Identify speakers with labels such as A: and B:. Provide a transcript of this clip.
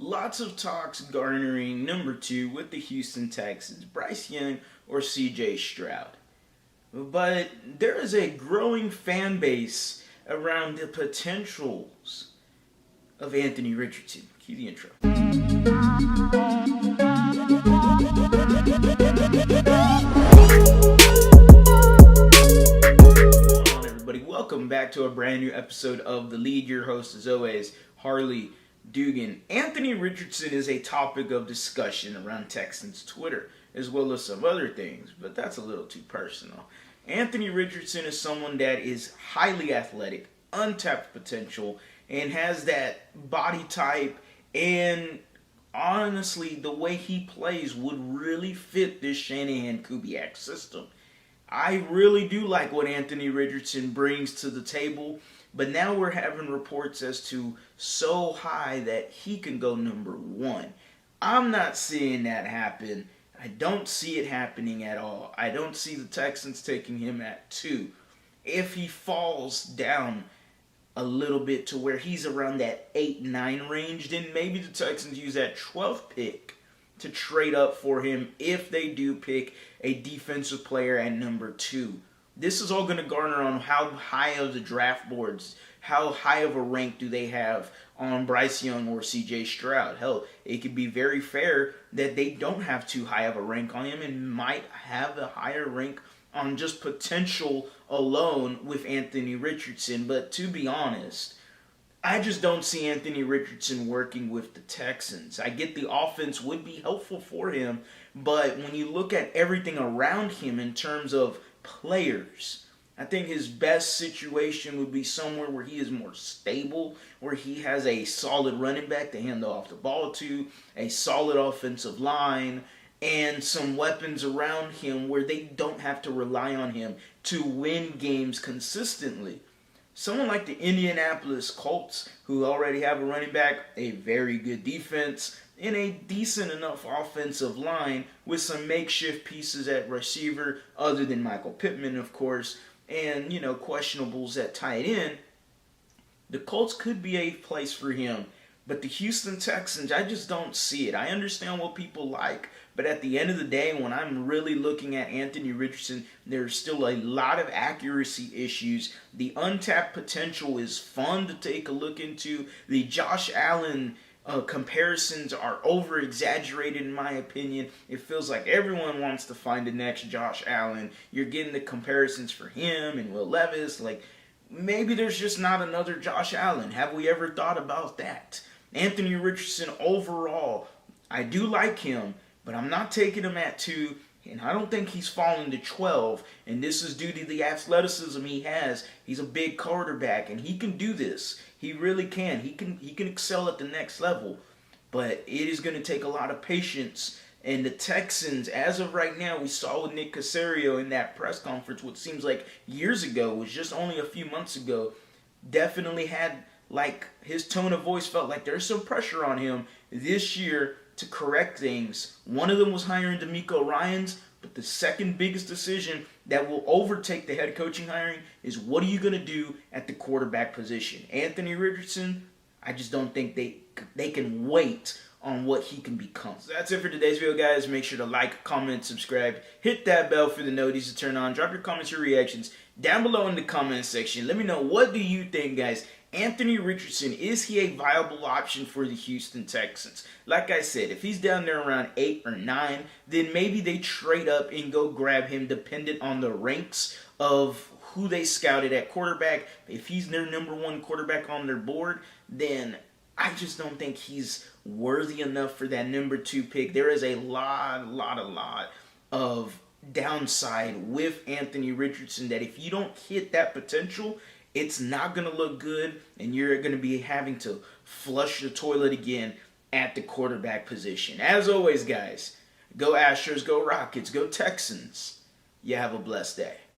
A: lots of talks garnering number 2 with the Houston Texans, Bryce Young or C.J. Stroud. But there is a growing fan base around the potentials of Anthony Richardson. Cue the intro. What's going on, everybody? Welcome back to a brand new episode of The Lead. Your host, as always, Harley Dugan. Anthony Richardson is a topic of discussion around Texans Twitter, as well as some other things, but that's a little too personal. Anthony Richardson is someone that is highly athletic, untapped potential, and has that body type, and honestly, the way he plays would really fit this Shanahan-Kubiak system. I really do like what Anthony Richardson brings to the table, but now we're having reports as to so high that he can go number 1. I'm not seeing that happen. I don't see it happening at all. I don't see the Texans taking him at 2. If he falls down a little bit to where he's around that 8-9 range, then maybe the Texans use that 12th pick to trade up for him if they do pick a defensive player at number 2. This is all going to garner on how high of the draft boards, how high of a rank do they have on Bryce Young or C.J. Stroud. Hell, it could be very fair that they don't have too high of a rank on him and might have a higher rank on just potential alone with Anthony Richardson. But to be honest, I just don't see Anthony Richardson working with the Texans. I get the offense would be helpful for him, but when you look at everything around him in terms of players, I think his best situation would be somewhere where he is more stable, where he has a solid running back to hand off the ball to, a solid offensive line, and some weapons around him where they don't have to rely on him to win games consistently. Someone like the Indianapolis Colts, who already have a running back, a very good defense, and a decent enough offensive line with some makeshift pieces at receiver, other than Michael Pittman, of course, and, questionables at tight end, the Colts could be a place for him. But the Houston Texans, I just don't see it. I understand what people like, but at the end of the day, when I'm really looking at Anthony Richardson, there's still a lot of accuracy issues. The untapped potential is fun to take a look into. The Josh Allen comparisons are over-exaggerated in my opinion. It feels like everyone wants to find the next Josh Allen. You're getting the comparisons for him and Will Levis. Maybe there's just not another Josh Allen. Have we ever thought about that? Anthony Richardson, overall, I do like him, but I'm not taking him at 2, and I don't think he's falling to 12, and this is due to the athleticism he has. He's a big quarterback, and he can do this. He really can. He can excel at the next level, but it is going to take a lot of patience. And the Texans, as of right now, we saw with Nick Caserio in that press conference, what seems like years ago, was just only a few months ago, definitely had, his tone of voice felt like there's some pressure on him this year to correct things. One of them was hiring DeMeco Ryans, but the second biggest decision that will overtake the head coaching hiring is what are you going to do at the quarterback position? Anthony Richardson, I just don't think they can wait on what he can become. So that's it for today's video, guys. Make sure to like, comment, subscribe, hit that bell for the notices to turn on. Drop your comments, your reactions down below in the comment section. Let me know, what do you think, guys? Anthony Richardson, is he a viable option for the Houston Texans? Like I said, if he's down there around 8 or 9, then maybe they trade up and go grab him dependent on the ranks of who they scouted at quarterback. If he's their number 1 quarterback on their board, then I just don't think he's worthy enough for that number 2 pick. There is a lot of downside with Anthony Richardson that if you don't hit that potential, it's not going to look good, and you're going to be having to flush the toilet again at the quarterback position. As always, guys, go Astros, go Rockets, go Texans. You have a blessed day.